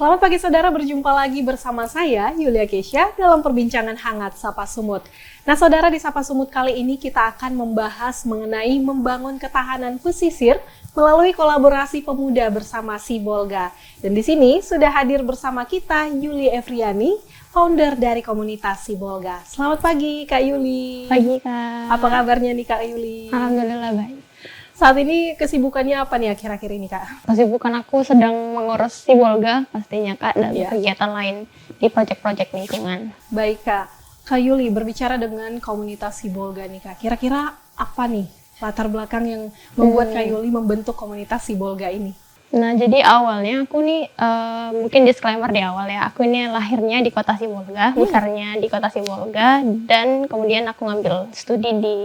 Selamat pagi saudara, berjumpa lagi bersama saya Yulia Kesha dalam perbincangan hangat Sapa Sumut. Nah saudara, di Sapa Sumut kali ini kita akan membahas mengenai membangun ketahanan pesisir melalui kolaborasi pemuda bersama Sibolga. Dan di sini sudah hadir bersama kita Yuli Evriani, founder dari komunitas Sibolga. Selamat pagi Kak Yuli. Pagi Kak. Apa kabarnya nih Kak Yuli? Alhamdulillah baik. Saat ini kesibukannya apa nih akhir-akhir ini Kak? Kesibukan aku sedang mengurus Sibolga pastinya Kak, dan kegiatan lain di proyek-proyek lingkungan. Baik Kak. Kak Yuli, berbicara dengan komunitas Sibolga nih Kak, kira-kira apa nih latar belakang yang membuat Kak Yuli membentuk komunitas Sibolga ini? Nah jadi awalnya aku nih, mungkin disclaimer di awal ya, aku ini lahirnya di kota Sibolga, besarnya di kota Sibolga, dan kemudian aku ngambil studi di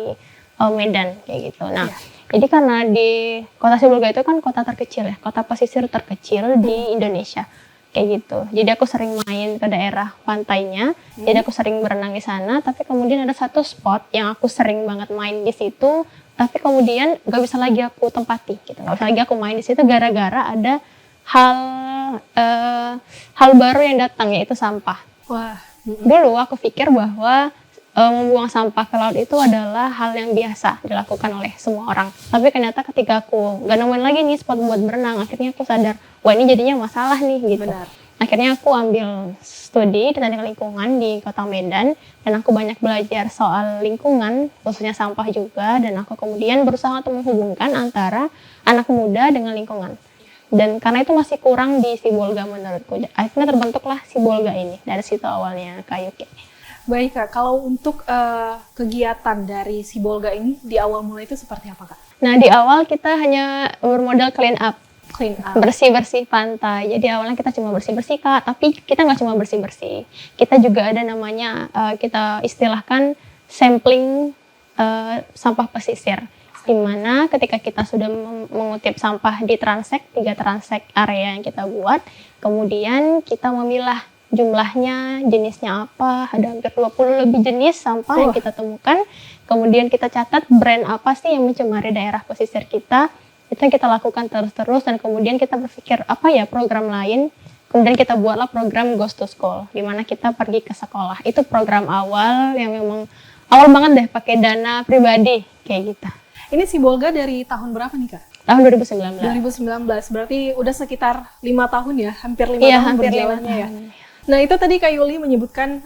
Medan kayak gitu. Nah, jadi karena di kota Sibolga itu kan kota terkecil ya, kota pesisir terkecil di Indonesia kayak gitu. Jadi aku sering main ke daerah pantainya, jadi aku sering berenang di sana. Tapi kemudian ada satu spot yang aku sering banget main di situ, tapi kemudian gak bisa lagi aku tempati gitu, gak bisa lagi aku main di situ gara-gara ada hal baru yang datang, yaitu sampah. Wah, Dulu aku pikir bahwa membuang sampah ke laut itu adalah hal yang biasa dilakukan oleh semua orang. Tapi ternyata ketika aku gak nemuin lagi nih spot buat berenang, akhirnya aku sadar, wah ini jadinya masalah nih gitu. benar. Akhirnya aku ambil studi di teknik lingkungan di kota Medan, dan aku banyak belajar soal lingkungan, khususnya sampah juga, dan aku kemudian berusaha untuk menghubungkan antara anak muda dengan lingkungan. Dan karena itu masih kurang di Sibolga menurutku, akhirnya terbentuklah Sibolga ini, dari situ awalnya Kak Yuki. Baik Kak, kalau untuk kegiatan dari Sibolga ini di awal mulai itu seperti apa Kak? Nah di awal kita hanya bermodal clean up, Clean up. bersih-bersih pantai. Jadi awalnya kita cuma bersih-bersih Kak, tapi kita nggak cuma bersih-bersih. Kita juga ada namanya, kita istilahkan sampling sampah pesisir. Di mana ketika kita sudah mengutip sampah di transek, 3 transek area yang kita buat, kemudian kita memilah jumlahnya, jenisnya apa, ada hampir 20 lebih jenis sampah yang kita temukan. Kemudian kita catat brand apa sih yang mencemari daerah pesisir kita. Itu yang kita lakukan terus-terus, dan kemudian kita berpikir apa ya program lain. Kemudian kita buatlah program Ghost to School, di mana kita pergi ke sekolah. Itu program awal yang memang awal banget deh, pakai dana pribadi kayak gitu. Ini Sibolga dari tahun berapa nih Kak? Tahun 2019. 2019, berarti udah sekitar 5 tahun ya? Hampir 5 Iya, tahun hampir 5 berjalannya ya? tahun. Nah itu tadi Kak Yuli menyebutkan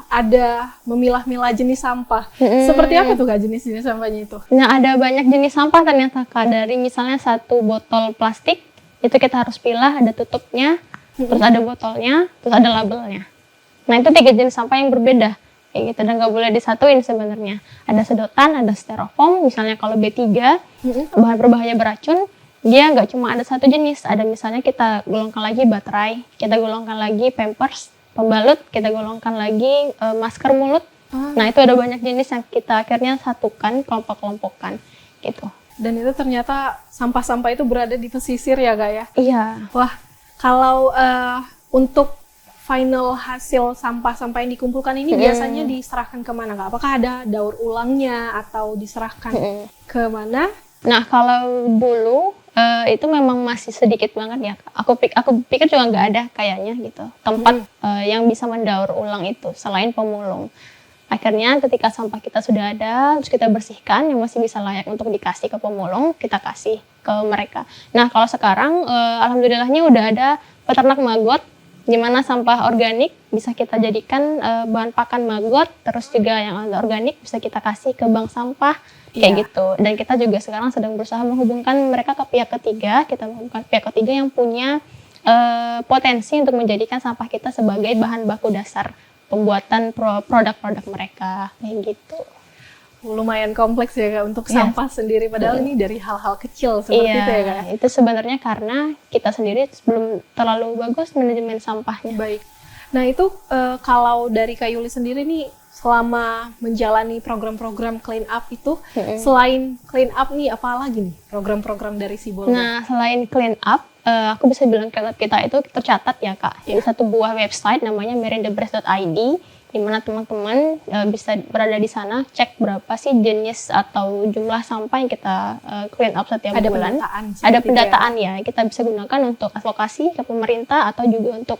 ada memilah-milah jenis sampah. Seperti apa tuh Kak jenis-jenis sampahnya itu? Nah ada banyak jenis sampah ternyata Kak, dari misalnya satu botol plastik, itu kita harus pilah, ada tutupnya, terus ada botolnya, terus ada labelnya. Nah itu 3 jenis sampah yang berbeda, kayak gitu, dan nggak boleh disatuin sebenarnya. Ada sedotan, ada styrofoam, misalnya kalau B3, bahan berbahaya beracun, dia nggak cuma ada satu jenis, ada misalnya kita golongkan lagi baterai, kita golongkan lagi pampers, pembalut, kita golongkan lagi masker mulut. Nah itu ada banyak jenis yang kita akhirnya satukan, kelompok-kelompokkan gitu. Dan itu ternyata sampah-sampah itu berada di pesisir ya Kak ya? Iya. Wah, kalau untuk final hasil sampah-sampah yang dikumpulkan ini biasanya diserahkan kemana Kak? Apakah ada daur ulangnya atau diserahkan kemana? Nah kalau dulu itu memang masih sedikit banget ya. Aku pikir juga nggak ada kayaknya gitu tempat yang bisa mendaur ulang itu selain pemulung. Akhirnya ketika sampah kita sudah ada, terus kita bersihkan yang masih bisa layak untuk dikasih ke pemulung, kita kasih ke mereka. Nah kalau sekarang alhamdulillahnya udah ada peternak maggot, di mana sampah organik bisa kita jadikan bahan pakan maggot, terus juga yang organik bisa kita kasih ke bank sampah kayak gitu. Dan kita juga sekarang sedang berusaha menghubungkan mereka ke pihak ketiga. Kita menghubungkan pihak ketiga yang punya potensi untuk menjadikan sampah kita sebagai bahan baku dasar pembuatan produk-produk mereka kayak gitu. Lumayan kompleks ya Kak untuk sampah sendiri, padahal ini dari hal-hal kecil seperti itu ya Kak. Itu sebenarnya karena kita sendiri belum terlalu bagus manajemen sampahnya. Baik. Nah itu kalau dari Kak Yuli sendiri nih, selama menjalani program-program clean up itu, selain clean up nih apa lagi nih program-program dari Sibolga? Nah selain clean up, aku bisa bilang clean up kita itu tercatat ya Kak, di satu buah website namanya marinthebrest.id. di mana teman-teman bisa berada di sana, cek berapa sih jenis atau jumlah sampah yang kita clean up setiap bulan. Ada pendataan ya, kita bisa gunakan untuk advokasi ke pemerintah atau juga untuk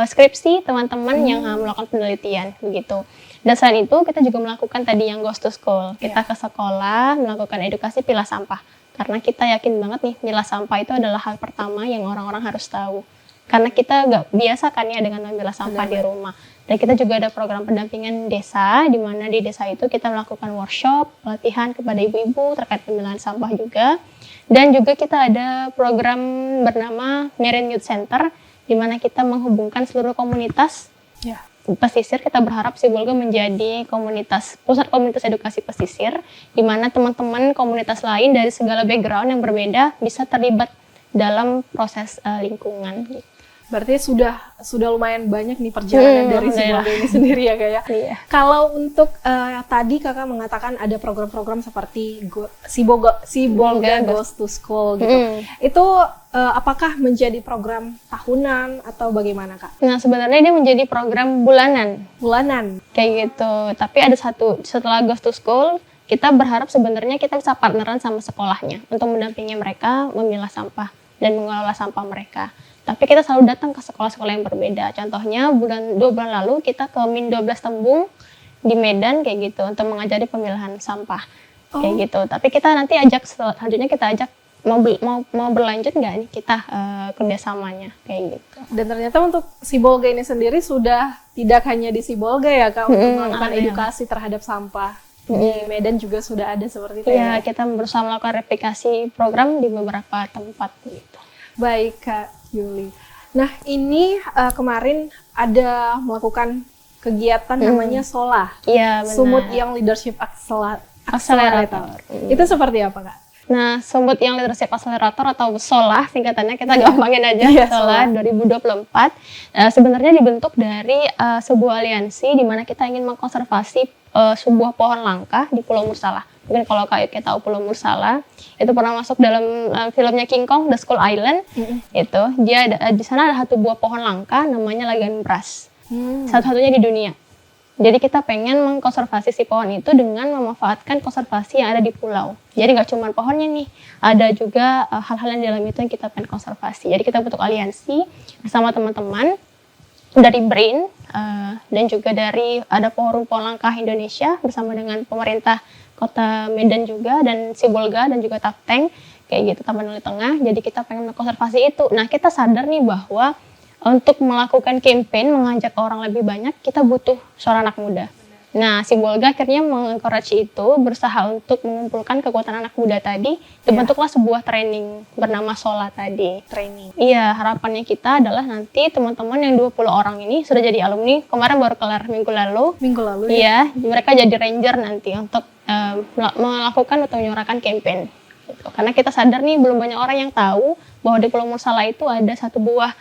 skripsi teman-teman yang melakukan penelitian begitu. Dan selain itu kita juga melakukan tadi yang Ghost to School. Kita ke sekolah melakukan edukasi pilah sampah. Karena kita yakin banget nih pilah sampah itu adalah hal pertama yang orang-orang harus tahu. Karena kita nggak biasa kan ya dengan memilah sampah di rumah. Dan kita juga ada program pendampingan desa, di mana di desa itu kita melakukan workshop, pelatihan kepada ibu-ibu terkait pemilahan sampah juga. Dan juga kita ada program bernama Marine Youth Center, di mana kita menghubungkan seluruh komunitas pesisir. Kita berharap Sibolga menjadi pusat komunitas edukasi pesisir, di mana teman-teman komunitas lain dari segala background yang berbeda bisa terlibat dalam proses lingkungan. Berarti sudah lumayan banyak nih perjalanan dari Sibolga ini sendiri ya Kak ya. Iya. Kalau untuk tadi Kakak mengatakan ada program-program seperti Sibolga Goes to School gitu. Itu apakah menjadi program tahunan atau bagaimana Kak? Nah sebenarnya dia menjadi program bulanan. Kayak gitu. Tapi ada setelah Goes to School, kita berharap sebenarnya kita bisa partneran sama sekolahnya untuk mendampingi mereka memilah sampah dan mengelola sampah mereka. Tapi kita selalu datang ke sekolah-sekolah yang berbeda. Contohnya 2 bulan lalu kita ke Min 12 Tembung di Medan kayak gitu untuk mengajari pemilahan sampah kayak gitu. Tapi kita nanti selanjutnya kita ajak mau berlanjut nggak nih kita kerjasamanya kayak gitu. Dan ternyata untuk Sibolga ini sendiri sudah tidak hanya di Sibolga ya Kak untuk melakukan edukasi terhadap sampah. Di Medan juga sudah ada seperti itu ya. Kita berusaha melakukan replikasi program di beberapa tempat gitu. Baik Kak Yuli. Nah ini kemarin ada melakukan kegiatan namanya SOLA. Iya benar. Sumut Young Leadership Accelerator. Itu seperti apa Kak? Nah, Sumut Young Leadership Accelerator atau SOLA singkatannya kita gampangin aja SOLA 2024. Sebenarnya dibentuk dari sebuah aliansi di mana kita ingin mengkonservasi sebuah pohon langka di Pulau Mursalah. Mungkin kalau kita tahu Pulau Mursalah, itu pernah masuk dalam filmnya King Kong, The Skull Island. Itu dia di sana ada satu buah pohon langka namanya Laganbras. Satu-satunya di dunia. Jadi kita pengen mengkonservasi si pohon itu dengan memanfaatkan konservasi yang ada di pulau. Jadi nggak cuma pohonnya nih, ada juga hal-hal yang di dalam itu yang kita pengen konservasi. Jadi kita bentuk aliansi bersama teman-teman dari BRAIN dan juga dari ada Forum Pohon Langka Indonesia bersama dengan pemerintah Kota Medan juga dan Sibolga dan juga Tapteng kayak gitu, Tapanuli Tengah. Jadi kita pengen mengkonservasi itu. Nah kita sadar nih bahwa untuk melakukan campaign mengajak orang lebih banyak kita butuh suara anak muda. Nah Sibolga akhirnya mengencourage itu, berusaha untuk mengumpulkan kekuatan anak muda tadi. Dibentuklah sebuah training bernama SOLA tadi. Iya, harapannya kita adalah nanti teman-teman yang 20 orang ini sudah jadi alumni. Kemarin baru kelar minggu lalu. Iya, mereka jadi ranger nanti untuk melakukan atau menyuarakan campaign. Gitu. Karena kita sadar nih belum banyak orang yang tahu bahwa di Pulau Mursalah itu ada satu buah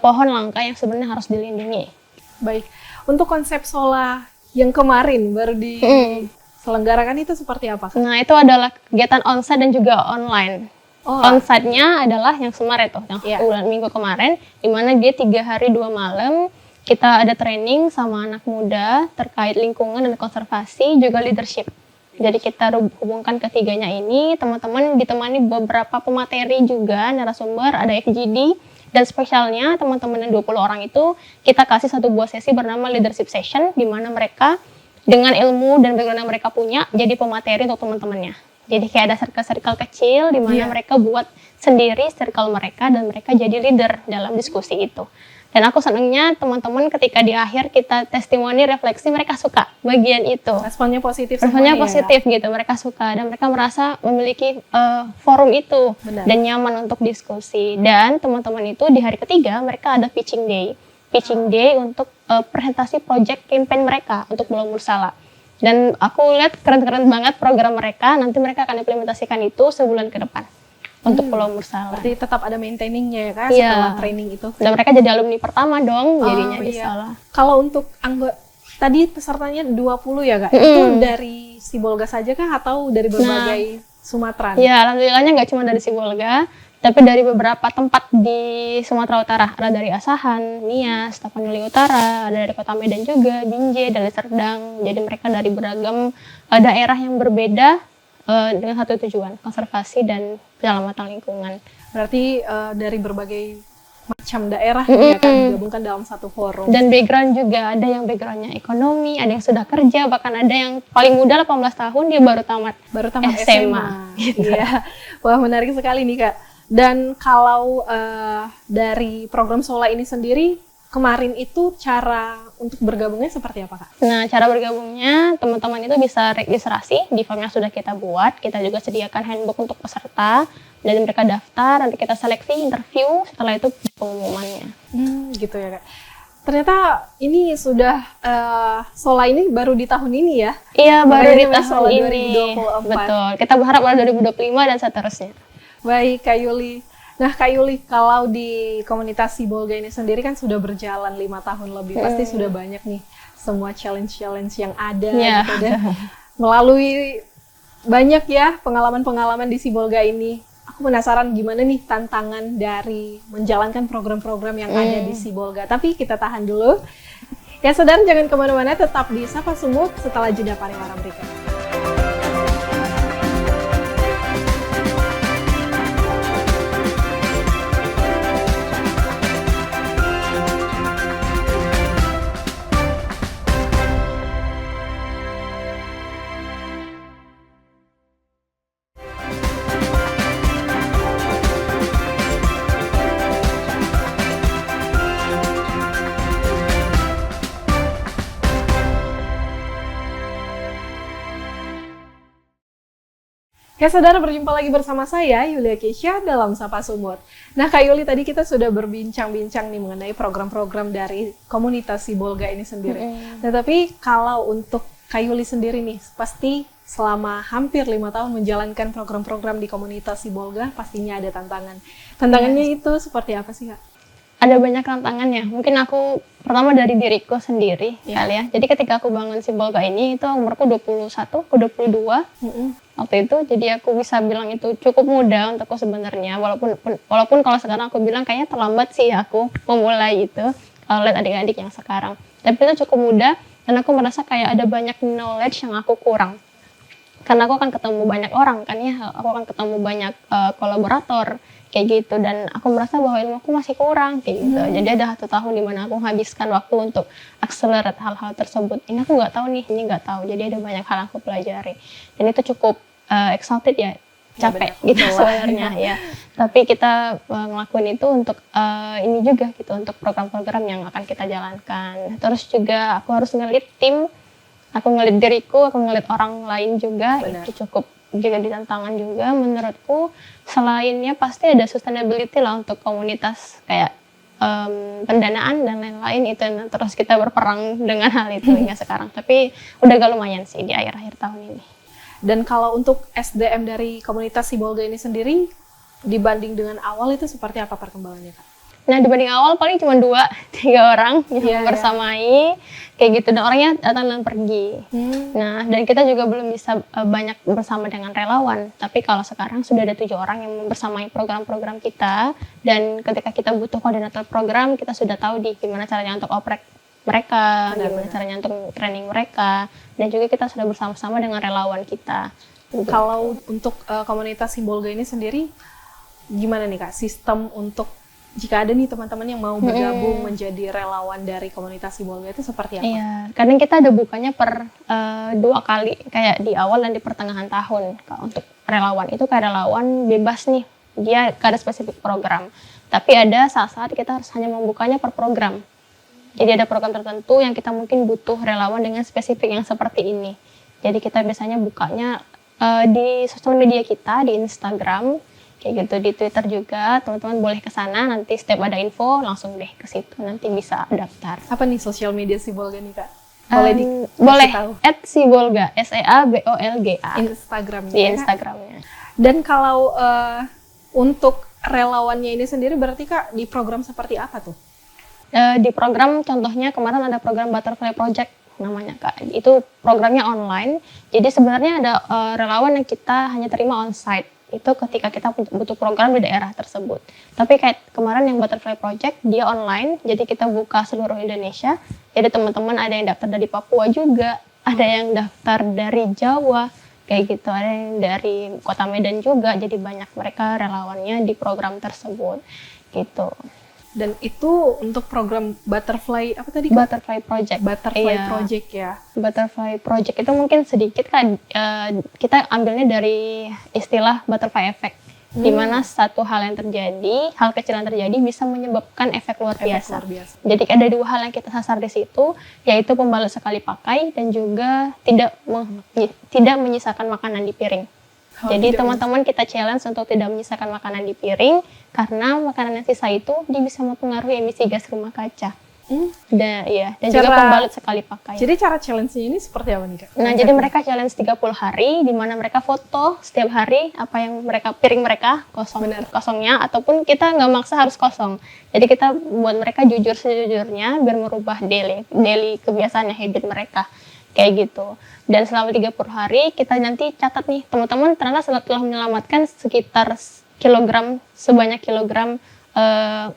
pohon langka yang sebenarnya harus dilindungi. Baik, untuk konsep SOLA yang kemarin baru diselenggarakan itu seperti apa? Nah itu adalah kegiatan onsite dan juga online. Onsite-nya adalah yang kemarin tuh, yang bulan minggu kemarin, di mana dia 3 hari 2 malam. Kita ada training sama anak muda terkait lingkungan dan konservasi, juga leadership. Jadi kita hubungkan ketiganya ini, teman-teman ditemani beberapa pemateri juga, narasumber, ada FGD, dan spesialnya teman-teman yang 20 orang itu kita kasih satu buah sesi bernama leadership session, di mana mereka dengan ilmu dan background yang mereka punya jadi pemateri untuk teman-temannya. Jadi kayak ada circle-circle kecil di mana mereka buat sendiri circle mereka dan mereka jadi leader dalam diskusi itu. Dan aku senangnya teman-teman ketika di akhir kita testimoni, refleksi, mereka suka bagian itu. Responnya positif gitu, mereka suka dan mereka merasa memiliki forum itu. Dan nyaman untuk diskusi. Dan teman-teman itu di hari ketiga mereka ada pitching day untuk presentasi project campaign mereka untuk Pulau Mursalah. Dan aku lihat keren-keren banget program mereka, nanti mereka akan implementasikan itu sebulan ke depan. Untuk Pulau Mursalah. Berarti tetap ada maintainingnya ya kan setelah training itu. Dan mereka jadi alumni pertama dong jadinya di SOLA. Kalau untuk anggota tadi pesertanya 20 ya Kak? Itu dari Sibolga saja kah atau dari berbagai Sumatera? Iya, alhamdulillahnya nggak cuma dari Sibolga, Tapi dari beberapa tempat di Sumatera Utara, ada dari Asahan, Nias, Tapanuli Utara, ada dari Kota Medan juga, Binjai, dari Serdang. Jadi mereka dari beragam daerah yang berbeda dengan satu tujuan, konservasi dan penyelamatan lingkungan. Berarti dari berbagai macam daerah ya kan digabungkan dalam satu forum. Dan background juga, ada yang backgroundnya ekonomi, ada yang sudah kerja, bahkan ada yang paling muda 18 tahun dia baru tamat SMA. Gitu. Iya. Wah, menarik sekali nih Kak. Dan kalau dari program Sola ini sendiri kemarin itu cara untuk bergabungnya seperti apa Kak? Nah, cara bergabungnya teman-teman itu bisa registrasi di form yang sudah kita buat. Kita juga sediakan handbook untuk peserta. Dan mereka daftar, nanti kita seleksi, interview, setelah itu pengumumannya. Gitu ya Kak. Ternyata ini sudah Sola ini baru di tahun ini ya? Iya, baru di tahun Sola ini. 2024. Betul. Kita berharap pada 2025 dan seterusnya. Baik Kak Yuli. Nah Kak Yuli, kalau di komunitas Sibolga ini sendiri kan sudah berjalan 5 tahun lebih, pasti sudah banyak nih semua challenge-challenge yang ada. Yeah. Gitu, dan melalui banyak ya pengalaman-pengalaman di Sibolga ini. Aku penasaran gimana nih tantangan dari menjalankan program-program yang ada di Sibolga. Tapi kita tahan dulu. Ya saudara, jangan kemana-mana, tetap di Sapa Sumut setelah jeda pariwara berikut. Ya saudara, berjumpa lagi bersama saya Yulia Kesha dalam Sapa Sumut. Nah Kak Yuli, tadi kita sudah berbincang-bincang nih mengenai program-program dari komunitas Sibolga ini sendiri. Nah tapi kalau untuk Kak Yuli sendiri nih, pasti selama hampir 5 tahun menjalankan program-program di komunitas Sibolga pastinya ada tantangan. Tantangannya itu seperti apa sih Kak? Ada banyak tantangannya. Mungkin aku pertama dari diriku sendiri kali ya. Jadi ketika aku bangun Sibolga ini itu umurku 21, aku 22. Waktu itu jadi aku bisa bilang itu cukup muda untukku sebenarnya, walaupun kalau sekarang aku bilang kayaknya terlambat sih aku memulai itu kalau lihat adik-adik yang sekarang, tapi itu cukup muda dan aku merasa kayak ada banyak knowledge yang aku kurang karena aku akan ketemu banyak orang kan ya, aku akan ketemu banyak kolaborator kayak gitu, dan aku merasa bahwa ilmu aku masih kurang kayak gitu. Jadi ada 1 tahun dimana aku menghabiskan waktu untuk accelerate hal-hal tersebut. Ini aku nggak tahu nih, ini nggak tahu. Jadi ada banyak hal yang aku pelajari dan itu cukup exhausted ya, capek gitu sebenarnya ya. Tapi kita ngelakuin itu untuk ini juga gitu, untuk program-program yang akan kita jalankan. Terus juga aku harus ngelit tim, aku ngelit diriku, aku ngelit orang lain juga. Itu cukup juga di tantangan juga menurutku. Selainnya pasti ada sustainability lah untuk komunitas, kayak pendanaan dan lain-lain itu. Terus kita berperang dengan hal itu hingga sekarang, tapi udah gak lumayan sih di akhir-akhir tahun ini. Dan kalau untuk SDM dari komunitas Sibolga ini sendiri dibanding dengan awal itu seperti apa perkembangannya Kak? Nah dibanding awal paling cuma 2-3 orang yang bersamai kayak gitu, dan orangnya datang dan pergi. Nah dan kita juga belum bisa banyak bersama dengan relawan, tapi kalau sekarang sudah ada 7 orang yang bersamai program-program kita, dan ketika kita butuh koordinator program kita sudah tahu gimana caranya untuk oprek mereka, gimana caranya untuk training mereka, dan juga kita sudah bersama-sama dengan relawan kita. Kalau untuk komunitas Sibolga ini sendiri gimana nih Kak, sistem untuk jika ada nih teman-teman yang mau bergabung menjadi relawan dari komunitas Sibolga itu seperti apa? Iya, kadang kita ada bukanya per 2 kali, kayak di awal dan di pertengahan tahun. Untuk relawan itu kayak relawan bebas nih, dia gak ada spesifik program. Tapi ada saat-saat kita harus hanya membukanya per program. Jadi ada program tertentu yang kita mungkin butuh relawan dengan spesifik yang seperti ini. Jadi kita biasanya bukanya di sosial media kita, di Instagram, kayak gitu, di Twitter juga. Teman-teman boleh ke sana, nanti setiap ada info langsung deh ke situ, nanti bisa daftar. Apa nih sosial media Sibolga nih Kak? Boleh @sibolga, SEABOLGA. Instagramnya. Di Instagramnya. Dan kalau untuk relawannya ini sendiri berarti Kak di program seperti apa tuh? Di program contohnya kemarin ada program Butterfly Project namanya Kak. Itu programnya online. Jadi sebenarnya ada relawan yang kita hanya terima on-site itu ketika kita butuh program di daerah tersebut. Tapi kayak kemarin yang Butterfly Project, dia online, jadi kita buka seluruh Indonesia. Jadi teman-teman ada yang daftar dari Papua juga, ada yang daftar dari Jawa, kayak gitu, ada yang dari Kota Medan juga. Jadi banyak mereka relawannya di program tersebut, gitu. Dan itu untuk program Butterfly apa tadi, Kak? Butterfly Project. Butterfly Iya. Project ya. Butterfly Project itu mungkin sedikit kan kita ambilnya dari istilah butterfly effect, di mana satu hal yang terjadi, hal kecil yang terjadi bisa menyebabkan efek luar biasa. Jadi ada dua hal yang kita sasar di situ, yaitu pembalut sekali pakai dan juga tidak menyisakan makanan di piring. Jadi teman-teman kita challenge untuk tidak menyisakan makanan di piring, karena makanan yang sisa itu dia bisa mempengaruhi emisi gas rumah kaca. Dan juga pembalut sekali pakai. Jadi cara challenge-nya ini seperti apa nih, Kak? Nah, jadi mereka challenge 30 hari di mana mereka foto setiap hari apa yang piring mereka kosongnya, ataupun kita nggak maksa harus kosong. Jadi kita buat mereka jujur sejujurnya biar merubah daily kebiasaan habit mereka. Kayak gitu. Dan selama 30 hari kita nanti catat nih, teman-teman ternyata setelah menyelamatkan sekitar sebanyak kilogram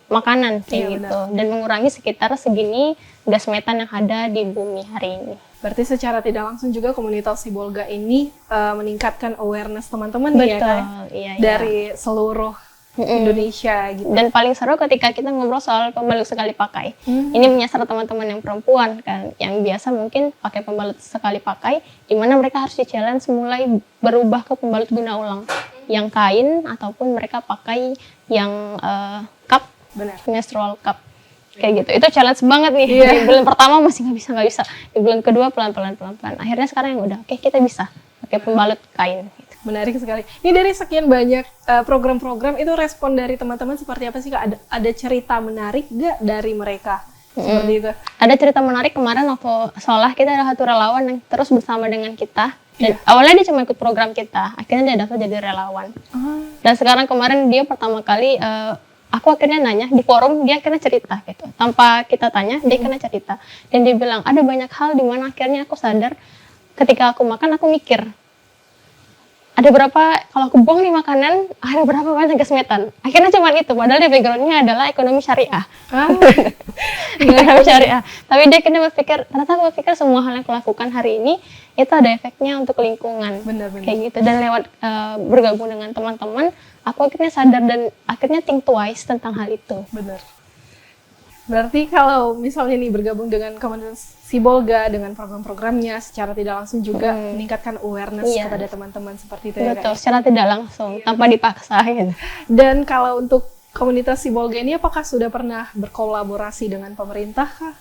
makanan kayak gitu. Dan mengurangi sekitar segini gas metan yang ada di bumi hari ini. Berarti secara tidak langsung juga komunitas Sibolga ini meningkatkan awareness teman-teman ya, Kak? Iya. Dari seluruh Indonesia gitu. Dan paling seru ketika kita ngobrol soal pembalut sekali pakai. Ini menyasar teman-teman yang perempuan kan, yang biasa mungkin pakai pembalut sekali pakai, di mana mereka harus di-challenge mulai berubah ke pembalut guna ulang, yang kain ataupun mereka pakai yang cup, menstrual cup. Kayak gitu. Itu challenge banget nih. Di bulan pertama masih nggak bisa. Di bulan kedua pelan-pelan. Akhirnya sekarang yang udah oke, kita bisa pakai pembalut kain. Menarik sekali. Ini dari sekian banyak program-program, itu respon dari teman-teman seperti apa sih, Kak? Ada cerita menarik nggak dari mereka? Seperti itu. Ada cerita menarik kemarin waktu sekolah kita ada satu relawan yang terus bersama dengan kita. Dan awalnya dia cuma ikut program kita, akhirnya dia daftar jadi relawan. Dan sekarang kemarin dia pertama kali, aku akhirnya nanya di forum, dia akhirnya cerita gitu. Tanpa kita tanya, dia akhirnya cerita. Dan dia bilang, ada banyak hal di mana akhirnya aku sadar ketika aku makan, aku mikir, ada berapa, kalau aku buang nih makanan, ada berapa banyak gas metan. Akhirnya cuma itu, padahal dia background-nya adalah ekonomi syariah. Ekonomi syariah. Tapi dia akhirnya ternyata aku berpikir semua hal yang aku lakukan hari ini, itu ada efeknya untuk lingkungan. Benar. Kayak gitu. Dan lewat bergabung dengan teman-teman, aku akhirnya sadar dan akhirnya think twice tentang hal itu. Benar. Berarti kalau misalnya nih bergabung dengan komunitas Sibolga dengan program-programnya secara tidak langsung juga meningkatkan awareness kepada teman-teman seperti itu ya, Kak? Betul, secara tidak langsung, tanpa dipaksa gitu. Dan kalau untuk komunitas Sibolga ini apakah sudah pernah berkolaborasi dengan pemerintah, Kak?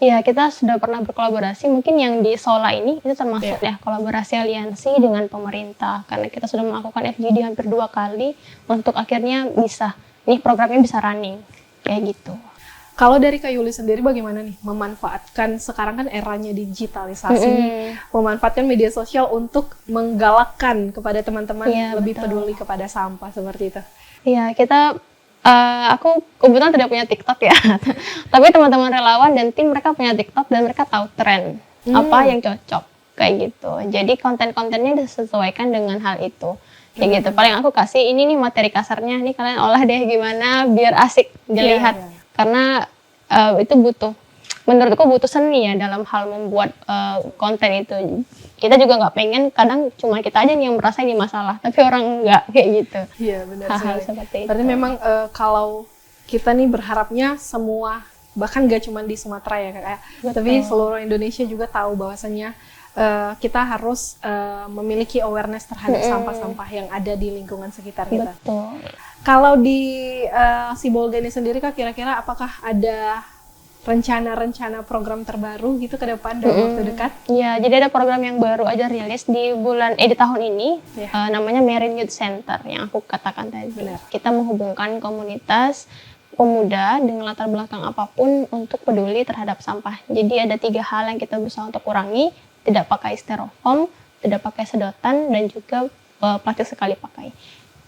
Iya, kita sudah pernah berkolaborasi. Mungkin yang di Sola ini itu termasuk ya kolaborasi aliansi dengan pemerintah, karena kita sudah melakukan FGD hampir 2 kali untuk akhirnya bisa programnya bisa running kayak gitu. Kalau dari Kak Yuli sendiri bagaimana nih memanfaatkan, sekarang kan eranya digitalisasi, memanfaatkan media sosial untuk menggalakkan kepada teman-teman lebih peduli kepada sampah seperti itu? Iya, aku kebetulan tidak punya TikTok ya, tapi teman-teman relawan dan tim mereka punya TikTok dan mereka tahu tren apa yang cocok kayak gitu. Jadi konten-kontennya disesuaikan dengan hal itu. Kayak gitu. Paling aku kasih ini nih materi kasarnya, nih kalian olah deh gimana biar asik dilihat. Karena itu menurutku butuh seni ya dalam hal membuat konten itu. Kita juga nggak pengen, kadang cuma kita aja nih yang merasa ini masalah, tapi orang nggak kayak gitu. Iya, benar hal-hal sekali. Seperti itu. Berarti memang kalau kita nih berharapnya semua, bahkan nggak cuma di Sumatera ya Kak, tapi seluruh Indonesia juga tahu bahwasannya kita harus memiliki awareness terhadap sampah-sampah yang ada di lingkungan sekitar kita. Betul. Kalau di Sibolga ini sendiri Kak, kira-kira apakah ada rencana-rencana program terbaru gitu ke depan dalam waktu dekat? Iya, jadi ada program yang baru aja rilis di tahun ini, namanya Marine Youth Center yang aku katakan tadi. Benar. Kita menghubungkan komunitas pemuda dengan latar belakang apapun untuk peduli terhadap sampah. Jadi ada 3 hal yang kita berusaha untuk kurangi, tidak pakai styrofoam, tidak pakai sedotan, dan juga plastik sekali pakai.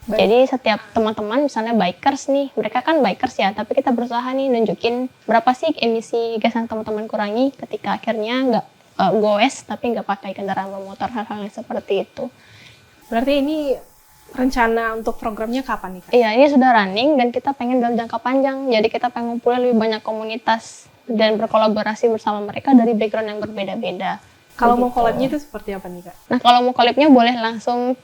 Baik. Jadi setiap teman-teman misalnya bikers nih, mereka kan bikers ya, tapi kita berusaha nih nunjukin berapa sih emisi gas yang teman-teman kurangi ketika akhirnya nggak goes tapi nggak pakai kendaraan bermotor, hal-hal yang seperti itu. Berarti ini rencana untuk programnya kapan nih, Kak? Iya, ini sudah running dan kita pengen dalam jangka panjang. Jadi kita pengen ngumpulin lebih banyak komunitas dan berkolaborasi bersama mereka dari background yang berbeda-beda. Kalau mau Begitu. collabnya itu seperti apa nih, Kak? Nah, kalau mau collabnya boleh langsung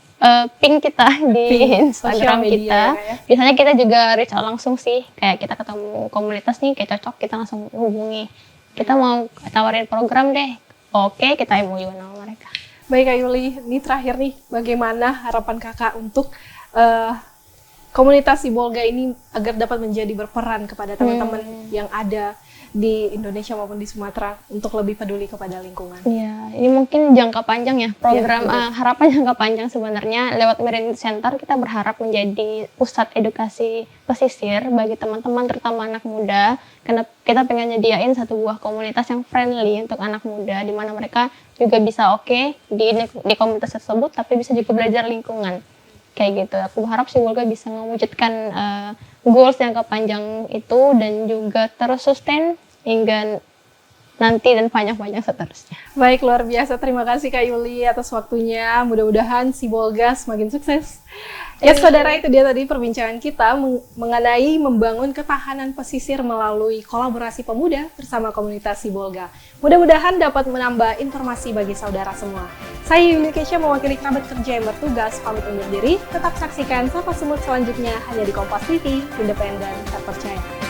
ping kita di Ping sosial Instagram media kita. ya, Kak, ya? Biasanya kita juga reach out langsung sih. Kayak kita ketemu komunitas nih, kayak cocok, kita langsung hubungi. Kita mau tawarin program deh. Oke, kita MOU sama mereka. Baik Kak Yuli, ini terakhir nih, bagaimana harapan Kakak untuk komunitas Sibolga ini agar dapat menjadi berperan kepada teman-teman yang ada di Indonesia maupun di Sumatera untuk lebih peduli kepada lingkungan? Iya, ini mungkin jangka panjang ya, program betul. harapan jangka panjang sebenarnya lewat Marine Center kita berharap menjadi pusat edukasi pesisir bagi teman-teman terutama anak muda, karena kita pengen nyediain satu buah komunitas yang friendly untuk anak muda di mana mereka juga bisa di komunitas tersebut tapi bisa juga belajar lingkungan. Kayak gitu. Aku berharap Sibolga bisa mewujudkan goals jangka panjang itu dan juga terus sustain hingga nanti dan panjang-panjang seterusnya. Baik, luar biasa. Terima kasih Kak Yuli atas waktunya. Mudah-mudahan Sibolga semakin sukses. Ya saudara, itu dia tadi perbincangan kita mengenai membangun ketahanan pesisir melalui kolaborasi pemuda bersama komunitas Sibolga. Mudah-mudahan dapat menambah informasi bagi saudara semua. Saya Yulia Kesha mewakili kerabat kerja yang bertugas pamit undur diri. Tetap saksikan Sapa Sumut selanjutnya hanya di Kompas TV, independen, terpercaya.